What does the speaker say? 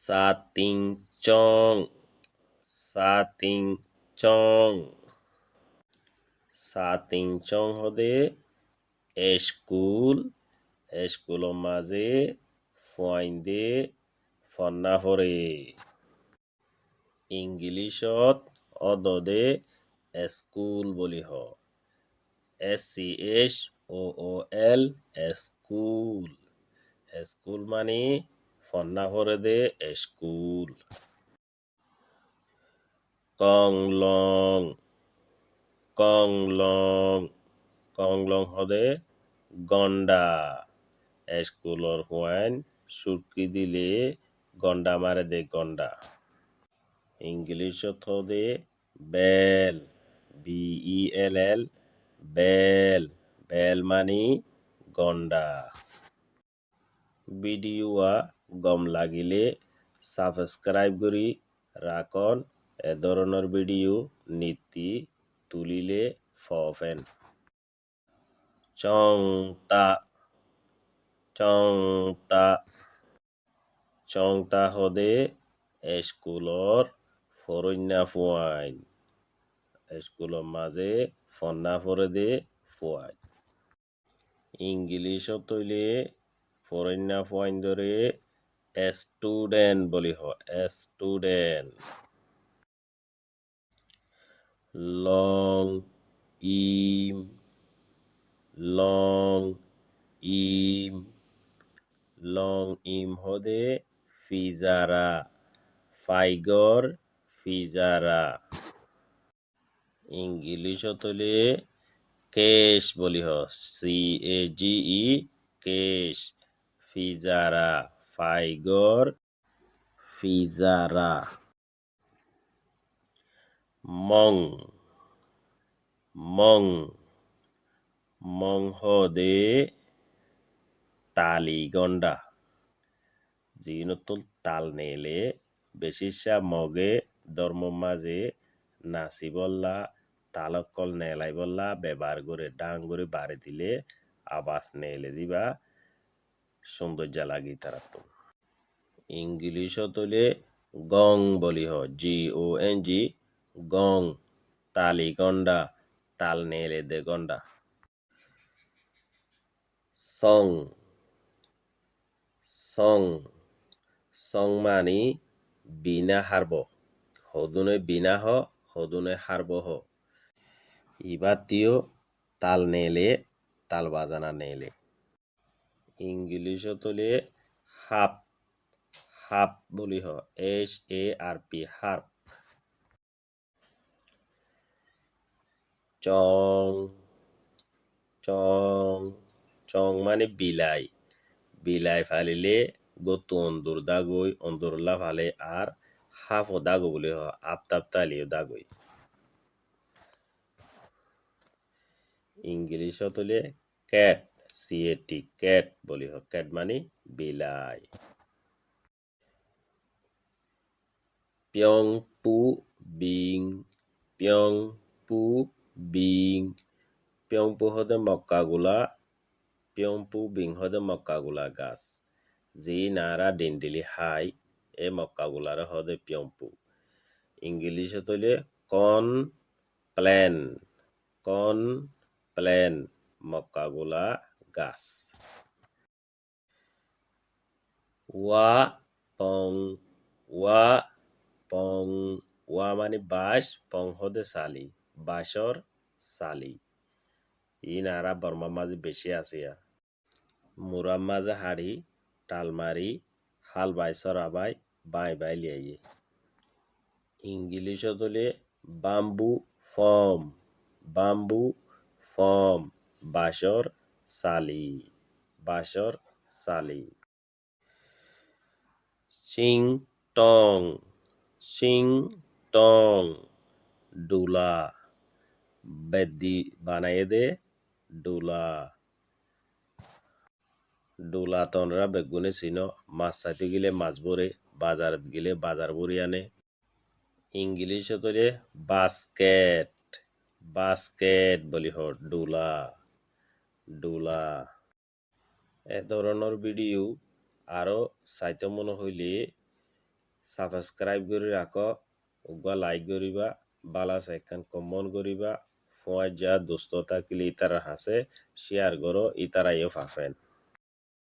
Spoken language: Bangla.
সাতিং চং সাতিং চং সাতিং চং হদে স্কুল স্কুলের মাঝে ফুয়াইন্দে ফন্না পড়ে ইংলিশত অদদে স্কুল বলি হ SCHOOL স্কুল স্কুল মানে ফন্না পড়ে দে স্কুল কংলং কংলং কংলং হদে গন্ডা স্কুলর হুয়াইন সুটকি দিলে গন্ডা মারে দে গন্ডা ইংলিশত হদে বেল BELL বেল বেল মানি গন্ডা ভিডিওয়া গম লাগিলে সাবস্ক্রাইব করি রাখন এ ধরনের ভিডিও নীতি তুলিলে ফফেন চংতা চংতা চংতা হদে স্কুলর ফরইন্যা ফুয়াইন স্কুলের মাঝে ফন্না পড়ে দে ফুয়াইন ইংলিশত তৈলে ফরইন্যা ফুয়াইন ধরে স্টুডেন্ট বলি হ স্টুডেন্ট লং ইম লং ইম লং ইম হদে ফিজারা ফাইগর ফিজারা ইংলিশত হলে কেশ বলি হ CAGE কেশ ফিজারা ফাইগর ফিজারা মং মং মং হদে তালিগন্ডা জিনতুল তাল নেলে বেশিসা মগে ধর্ম মাঝে নাচি বললা তালকল নেলাই বললা ব্যবহার করে ডাং করে বাড়ি দিলে আবাস নেলে দিবা সৌন্দর্য লাগি তারা তো ইংলিশত হলে গং বলি হ GONG গং তালিগন্ডা তাল নেলে দে গন্ডা সং সং সং মানি বিনা হারব হদুনে বিনা হ হদুনে হারব হ ইবাতিও তাল নেলে তাল বাজানা নেলে ইংলিশত হলে হাপ হাপ বলি হ HARP হার্প চং চং চং মানে বিলাই বিলাই ফালিলে গতু অন্দুর দাগই অন্দুরলা ফালে আর হাফ দাগো বলি হ আপতাপ তালিও দাগই ইংলিশত হলে ক্যাট CAT ক্যাট বলি হ ক্যাট মানে বিলাই পিয়ং পু বিং পিয়ং পু বিং পিয়ং পু হদে মক্কাগুলা পিয়ং পু বিং হদে মক্কাগুলা গাছ যি নারা ডিন্ডিলি হাই এ মক্কাগুলার হদে পিয়ং পু ইংলিশত হলে কন প্লেন মক্কাগুলা গাছ ওয়া পং ওয়া পং ওয়া মানে বাঁশ পং হদে সালি বাঁশর সালি ই নারা বর্মার মাঝে বেশি আসিয়া মুরার মাঝে হাড়ি টালমারি হাল বাই সরাবাই বাই বাই লিয়াইয়ে ইংলিশত হলে বাম্বু ফর্ম বাঁশর সালি চিং টং ডুলা বেদি বানাইয়ে দে ডুলা তনরা বেগুনে চিনো মাছ চাইতে গেলে মাছ ভরে বাজারত গেলে বাজার ভরি আনে ইংলিশত হলে বাস্কেট বলি হ ডুলা এ ধরনের ভিডিও আরো চাইতে মনে হইলে সাবস্ক্রাইব করে রাখো উগা লাইক করিবা বালা সেখান কমন করিবা ফোয়াজ যা দোস্ত থাকলে ইতারা হাসে শেয়ার করো ইতারাইও ফাফেন